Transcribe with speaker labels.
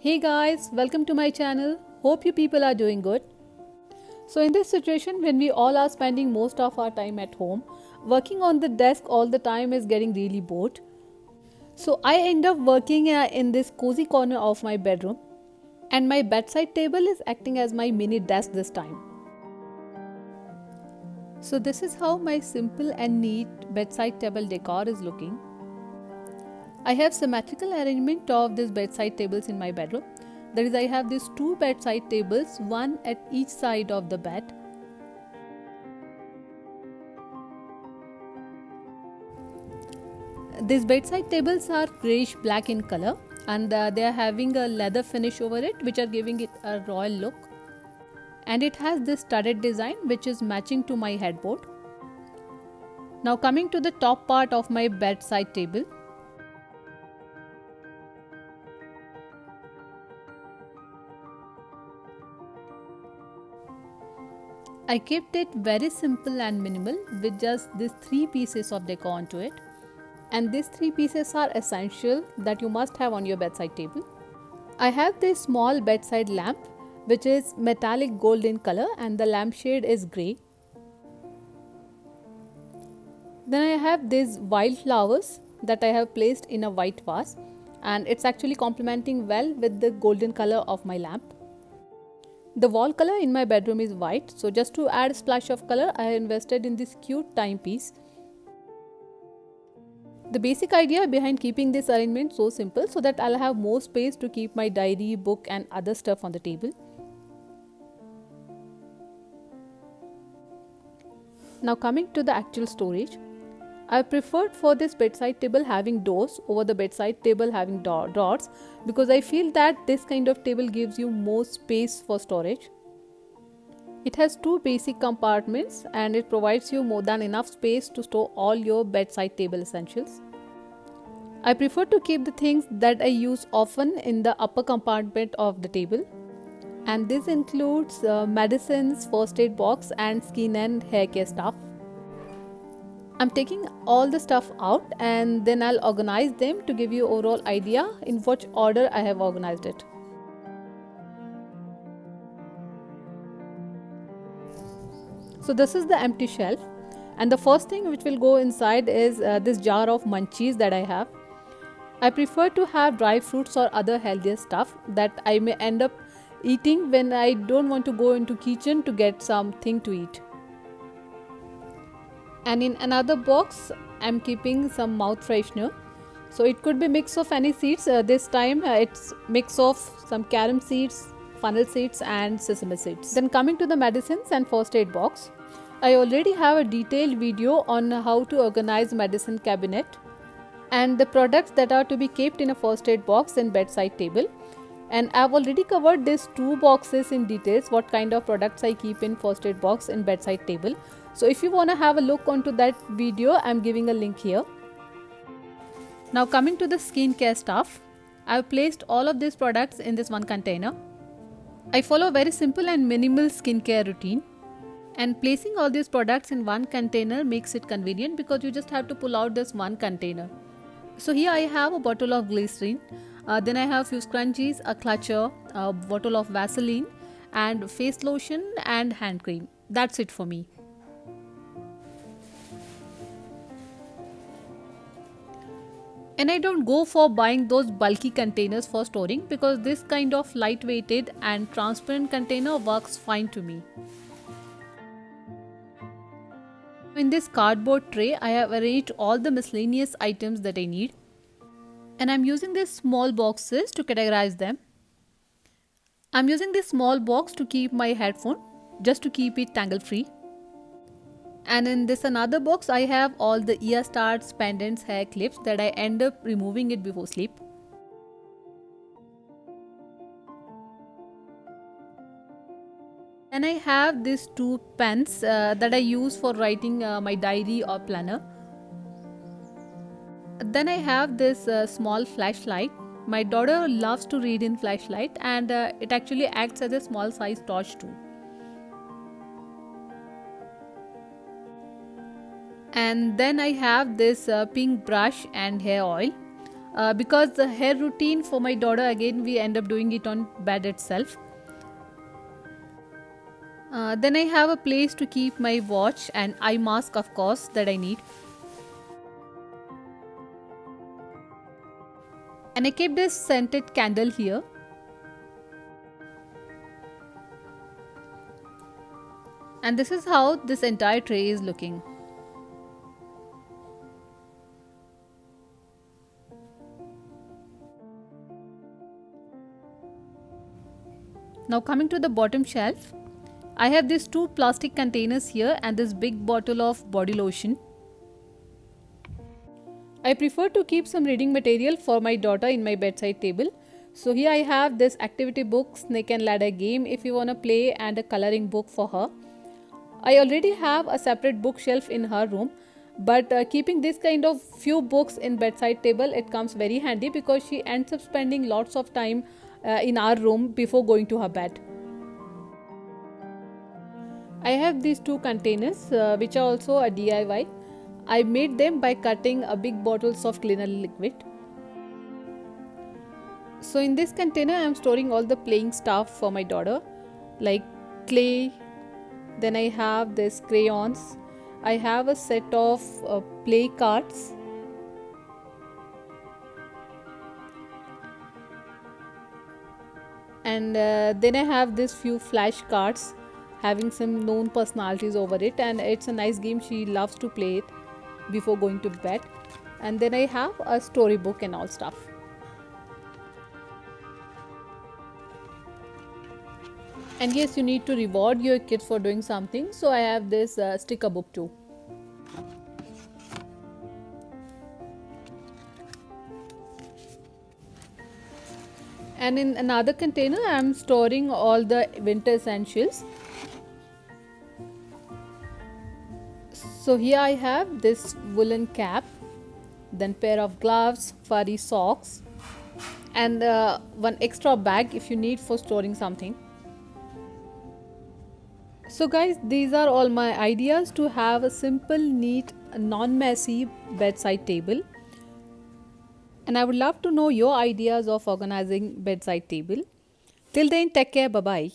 Speaker 1: Hey guys, welcome to my channel. Hope you people are doing good. So in this situation when we all are spending most of our time at home, working on the desk all the time is getting really bored. So I end up working in this cozy corner of my bedroom, and my bedside table is acting as my mini desk this time. So this is how my simple and neat bedside table decor is looking. I have symmetrical arrangement of these bedside tables in my bedroom. That is, I have these two bedside tables, one at each side of the bed. These bedside tables are greyish black in color, and they are having a leather finish over it, which are giving it a royal look. And it has this studded design which is matching to my headboard. Now coming to the top part of my bedside table. I kept it very simple and minimal with just these 3 pieces of decor onto it. And these 3 pieces are essential that you must have on your bedside table. I have this small bedside lamp which is metallic gold in color, and the lampshade is grey. Then I have these wildflowers that I have placed in a white vase, and it's actually complementing well with the golden color of my lamp. The wall color in my bedroom is white, so just to add a splash of color, I have invested in this cute timepiece. The basic idea behind keeping this arrangement so simple so that I'll have more space to keep my diary, book and other stuff on the table. Now coming to the actual storage. I preferred for this bedside table having doors over the bedside table having drawers, because I feel that this kind of table gives you more space for storage. It has 2 basic compartments and it provides you more than enough space to store all your bedside table essentials. I prefer to keep the things that I use often in the upper compartment of the table, and this includes medicines, first aid box and skin and hair care stuff. I'm taking all the stuff out and then I'll organize them to give you overall idea in which order I have organized it. So this is the empty shelf, and the first thing which will go inside is this jar of munchies that I have. I prefer to have dry fruits or other healthier stuff that I may end up eating when I don't want to go into kitchen to get something to eat. And in another box I'm keeping some mouth freshener. So it could be mix of any seeds. This time it's mix of some carom seeds, fennel seeds and sesame seeds. Then coming to the medicines and first aid box. I already have a detailed video on how to organize medicine cabinet and the products that are to be kept in a first aid box and bedside table. And I've already covered these 2 boxes in details, what kind of products I keep in first aid box and bedside table. So if you want to have a look onto that video, I'm giving a link here. Now coming to the skincare stuff, I've placed all of these products in this one container. I follow a very simple and minimal skincare routine, and placing all these products in one container makes it convenient because you just have to pull out this one container. So here I have a bottle of glycerin, then I have few scrunchies, a clutcher, a bottle of Vaseline and face lotion and hand cream. That's it for me. And I don't go for buying those bulky containers for storing, because this kind of lightweighted and transparent container works fine to me. In this cardboard tray, I have arranged all the miscellaneous items that I need, and I'm using these small boxes to categorize them. I'm using this small box to keep my headphone, just to keep it tangle free. And in this another box I have all the ear studs, pendants, hair clips that I end up removing it before sleep. And I have these 2 pens that I use for writing my diary or planner. Then I have this small flashlight. My daughter loves to read in flashlight, and it actually acts as a small size torch too. And then I have this pink brush and hair oil. Because the hair routine for my daughter, again we end up doing it on bed itself. Then I have a place to keep my watch and eye mask, of course, that I need. And I keep this scented candle here. And this is how this entire tray is looking. Now coming to the bottom shelf, I have these two plastic containers here and this big bottle of body lotion. I prefer to keep some reading material for my daughter in my bedside table. So here I have this activity book, snake and ladder game if you want to play, and a coloring book for her. I already have a separate bookshelf in her room, but keeping this kind of few books in bedside table, it comes very handy because she ends up spending lots of time in our room before going to her bed. I have these two containers which are also a DIY. I made them by cutting a big bottles of cleaner liquid. So in this container I am storing all the playing stuff for my daughter, like clay. Then I have this crayons. I have a set of play cards. And then I have this few flash cards having some known personalities over it, and it's a nice game. She loves to play it before going to bed. And then I have a storybook and all stuff. And yes, you need to reward your kids for doing something, so I have this sticker book too. And in another container I am storing all the winter essentials. So here I have this woolen cap, then pair of gloves, furry socks, and one extra bag if you need for storing something. So guys, these are all my ideas to have a simple, neat, non-messy bedside table. And I would love to know your ideas of organizing bedside table. Till then, take care. Bye-bye.